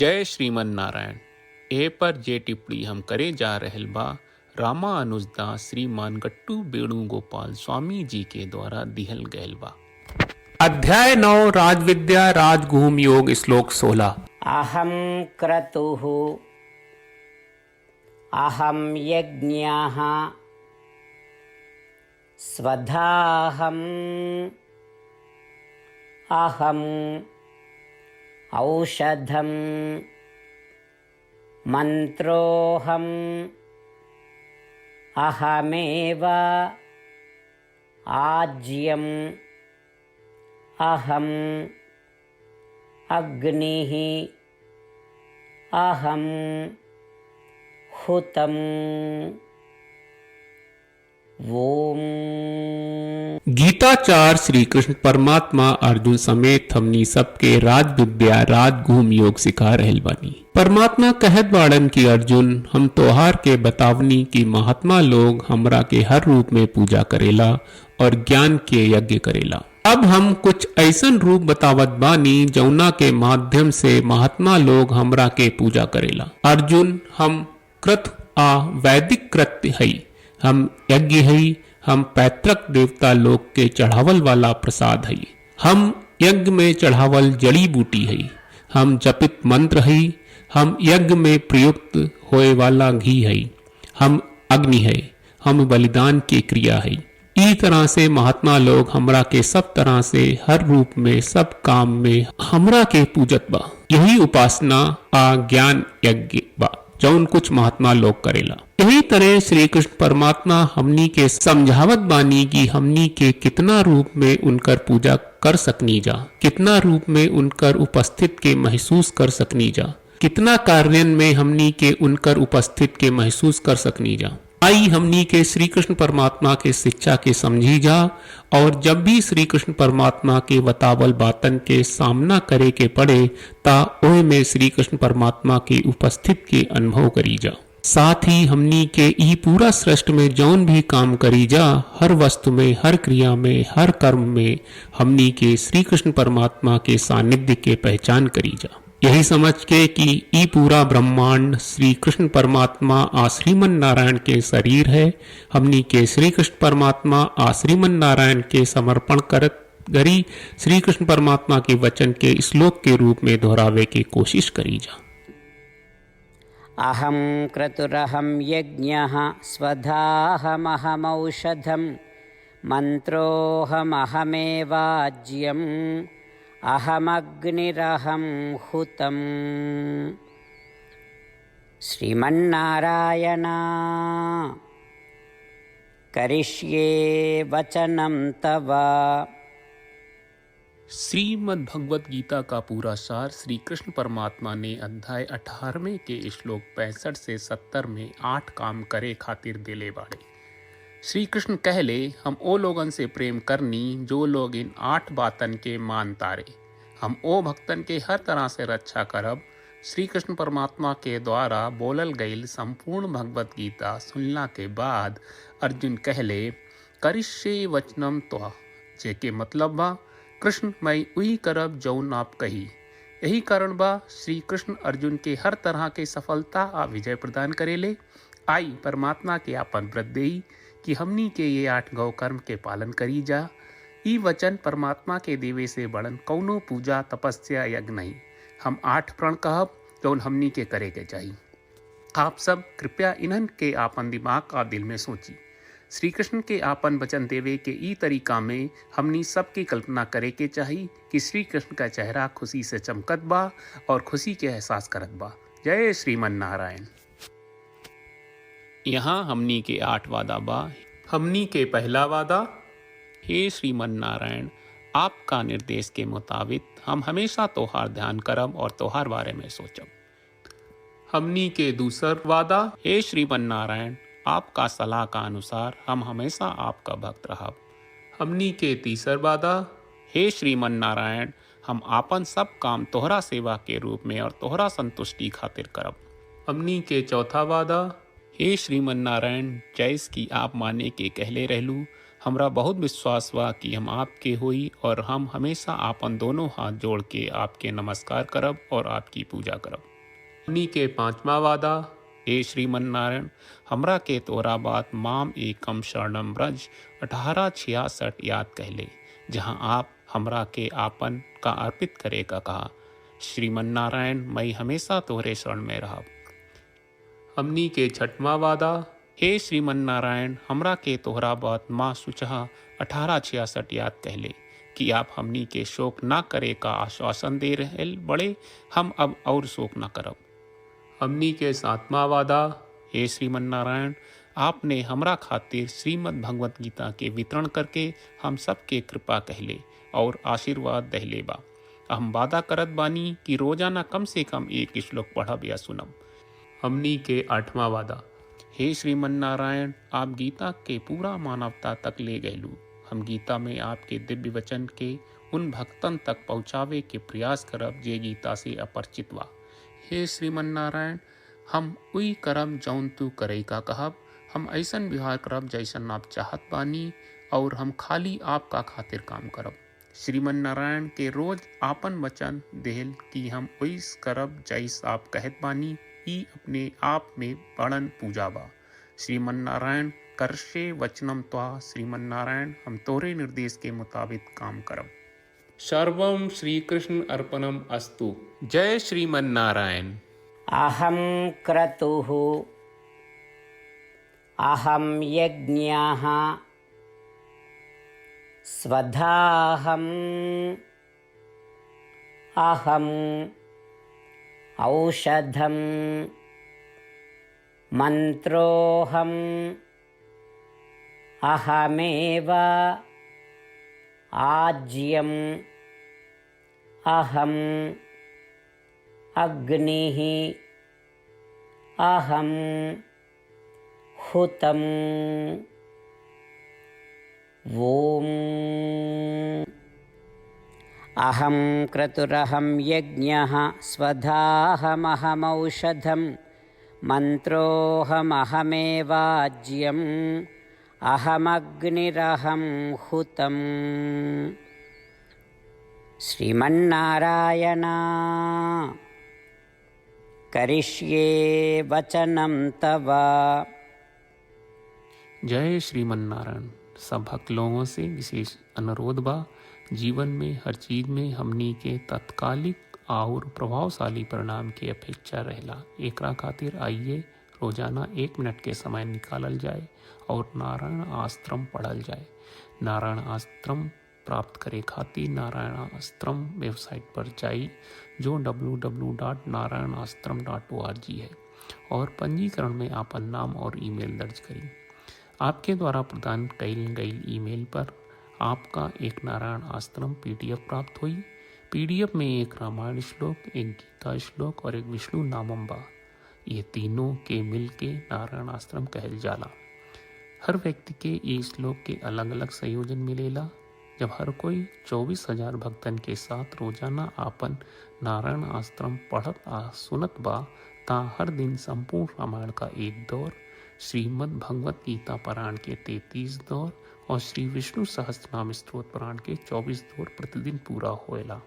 जय श्रीमन नारायण। ए पर जे टिप्पणी हम करे जा रहल बा रामा अनुजदास श्रीमान गट्टू वेणुगोपाल स्वामी जी के द्वारा दिहल गयल बा। अध्याय 9 राजविद्या राजगुहम योग श्लोक 16। अहम क्रतुः अहम यज्ञः स्वधाहम अहम औषधम मंत्रोहम अहमेव आज्यम अहम अग्निः अहम हुतम। ओम। गीताचार्य श्री कृष्ण परमात्मा अर्जुन समेत हमनी सबके राज विद्या राजगुहम योग सिखा रहल बानी। परमात्मा कहत बाड़न की अर्जुन हम तोहार के बतावनी की महात्मा लोग हमरा के हर रूप में पूजा करेला और ज्ञान के यज्ञ करेला। अब हम कुछ ऐसन रूप बतावत बानी जौना के माध्यम से महात्मा लोग हमरा के पूजा करेला। अर्जुन हम कृत आ वैदिक कृत्य हई, हम यज्ञ हई, हम पैतृक देवता लोग के चढ़ावल वाला प्रसाद हई, हम यज्ञ में चढ़ावल जड़ी बूटी हई, हम जपित मंत्र हई, हम यज्ञ में प्रयुक्त होए वाला घी हई, हम अग्नि है, हम बलिदान की क्रिया हई। ई तरह से महात्मा लोग हमरा के सब तरह से हर रूप में सब काम में हमरा के पूजत बा। यही उपासना आ ज्ञान यज्ञ बा जौन कुछ महात्मा लोग करेला। यही तरह श्री कृष्ण परमात्मा हमनी के समझावत बानी की हमनी के कितना रूप में उनकर पूजा कर सकनी जा, कितना रूप में उनकर उपस्थित के महसूस कर सकनी जा, कितना कार्यन में हमनी के उनकर उपस्थित के महसूस कर सकनी जा। आई हमनी के श्री कृष्ण परमात्मा के शिक्षा के समझी जा और जब भी श्री कृष्ण परमात्मा के बतावल बातन के सामना करे के पड़े ता ओह में श्री कृष्ण परमात्मा के उपस्थित के अनुभव करी जा। साथ ही हमनी के ई पूरा सृष्टि में जौन भी काम करी जा, हर वस्तु में, हर क्रिया में, हर कर्म में हमनी के श्री कृष्ण परमात्मा के सानिध्य के पहचान करी जा। यही समझ के कि ई पूरा ब्रह्मांड श्री कृष्ण परमात्मा आ श्रीमन नारायण के शरीर है, हमनी के श्री कृष्ण परमात्मा आ श्रीमन नारायण के समर्पण करत गरी श्री कृष्ण परमात्मा के वचन के श्लोक के रूप में दोहरावे की कोशिश करी जा। अहम क्रतुरहम यज्ञः स्वधाहमहम औषधम मंत्रोहमहमेवाज्यम अहमग्निरहम हुतम। श्रीमन्नारायण करिष्ये वचनम तव। श्रीमद् भगवत गीता का पूरा सार श्री कृष्ण परमात्मा ने अध्याय 18वें के श्लोक 65 से 70 में 8 काम करे खातिर दिले बाड़े। श्री कृष्ण कहले हम ओ लोगन से प्रेम करनी जो लोग इन 8 बातन के मान तारे। हम ओ भक्तन के हर तरह से रक्षा करब। श्री कृष्ण परमात्मा के द्वारा बोलल गईल संपूर्ण भगवत गीता सुनला के बाद अर्जुन कहले करिष्ये वचनम त्वा, जेके मतलब बा कृष्ण मैं उही करब जौन आप कही। यही कारण बा श्री कृष्ण अर्जुन के हर तरह के सफलता आ विजय प्रदान करेले। आई परमात्मा के आपन व्रत देई कि हमनी के ये 8 गौ कर्म के पालन करी जा। ई वचन परमात्मा के देवे से बड़न कौनो पूजा तपस्या यज्ञ नहीं। हम 8 प्रण कहब जौन हमनी के करे के चाहिए। आप सब कृपया इन्हन के आपन दिमाग और दिल में सोची। श्री कृष्ण के आपन वचन देवे के ई तरीका में हमनी सबकी कल्पना करे के चाहिए कि श्री कृष्ण का चेहरा खुशी से चमकत बा और खुशी के एहसास करत बा। जय श्रीमन नारायण। यहाँ हमनी के 8 वादा बा। हमनी के पहला वादा, हे श्रीमन नारायण आपका निर्देश के मुताबिक हम हमेशा तोहार ध्यान करब और तोहार बारे में सोचब। हमनी के दूसर वादा, हे श्रीमन नारायण आपका सलाह का अनुसार हम हमेशा आपका भक्त रहब। हमनी के तीसर वादा, हे श्रीमन नारायण हम आपन सब काम तोहरा सेवा के रूप में और तोहरा संतुष्टि खातिर करब। हमनी के चौथा वादा, हे श्रीमन नारायण जैस की आप माने के कहले रहलू, हमरा बहुत विश्वास बा कि हम आपके होई और हम हमेशा आपन दोनों हाथ जोड़ के आपके नमस्कार करब और आपकी पूजा करब। हमनी के पांचवा वादा। हे श्रीमन नारायण, हमरा के तोरा बात माम एकम शरणम ब्रज 1866 याद कहले, जहाँ आप हमरा के आपन का अर्पित करे का कहा। श्रीमन नारायण, मैं हमेशा तोहरे शरण में रहब। हमनी के छठवां वादा। हे श्रीमन नारायण, हमरा के तोहरा बात माँ सुचहा 1866 याद कहले कि आप हमनी के शोक ना करे का आश्वासन दे रहे बड़े, हम अब और शोक ना करब। हमनी के सातवां वादा। हे श्रीमन नारायण, आपने हमरा खातिर श्रीमद् भगवत गीता के वितरण करके हम सबके कृपा कहले और आशीर्वाद दहले बा। हम वादा करत बानी कि रोजाना कम से कम एक श्लोक पढ़ब या सुनब। हमनी के आठवां वादा। हे श्रीमन नारायण, आप गीता के पूरा मानवता तक ले गयलू। हम गीता में आपके दिव्य वचन के उन भक्तन तक पहुँचावे के प्रयास करब जे गीता से अपरिचित बा। हे श्रीमन नारायण, हम उई करब जौन तू करे का कहब। हम ऐसन व्यवहार करब जैसन आप चाहत बानी और हम खाली आपका खातिर काम करब। श्रीमन नारायण के रोज आपन वचन देहल कि हम ओइस करब जैस आप कहत बानी, ई अपने आप में बड़न पूजा बा। श्रीमन नारायण, करशे वचनम त्वा। श्रीमन नारायण, हम तोरे निर्देश के मुताबिक काम करब। सर्वम श्री कृष्ण अर्पणम अस्तु। जय श्रीमन नारायण। अहं क्रतुः अहं यज्ञः स्वधाहम् अहम् औषधम् मन्त्रोऽहम् अहमेव आज्यम् अहम् अग्निः अहम् हुतम्। ॐ अहं क्रतुरहं यज्ञः स्वधाहमहमौषधं मन्त्रोऽहमहमेवाज्यम् अहमग्निरहं हुतम्। श्रीमन्नारायण, करिष्ये वचनं तव। जय श्रीमन नारायण। सब भक्त लोगों से विशेष अनुरोध बा, जीवन में हर चीज में हमनी के तत्कालिक और प्रभावशाली परिणाम की अपेक्षा रहला। एकरा खातिर आइए रोजाना 1 मिनट के समय निकालल जाए और नारायण आश्रम पढ़ल जाए। नारायण आश्रम प्राप्त करे खातिर नारायण आश्रम वेबसाइट पर जाई, जो www.narayanaashram.org है, और पंजीकरण में आपन नाम और ईमेल दर्ज करी। आपके द्वारा प्रदान कईल गई ईमेल पर आपका एक नारायण आश्रम PDF प्राप्त हुई। PDF में एक रामायण श्लोक, एक गीता श्लोक और एक विष्णु नामम बा। ये तीनों के मिल के नारायण आश्रम कहल जाला। हर व्यक्ति के ये श्लोक के अलग अलग संयोजन मिलेला। जब हर कोई 24,000 भक्तन के साथ रोजाना आपन नारायण आश्रम पढ़त आ सुनत बा, ता हर दिन संपूर्ण रामायण का 1 दौर, श्रीमद् भगवत गीता पारायण के 33 दौर और श्री विष्णु सहस्त्रनाम स्तोत्र पारायण के 24 दौर प्रतिदिन पूरा होएला।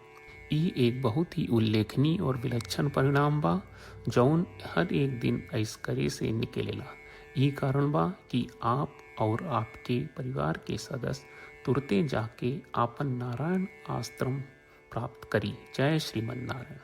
ई एक बहुत ही उल्लेखनीय और विलक्षण परिणाम बा, जौन हर एक दिन ऐसकरे से निकलेला। ई कारण बा कि आप और आपके परिवार के सदस्य तुरते जाके आपन नारायण आश्रम प्राप्त करी। जय श्रीमन नारायण।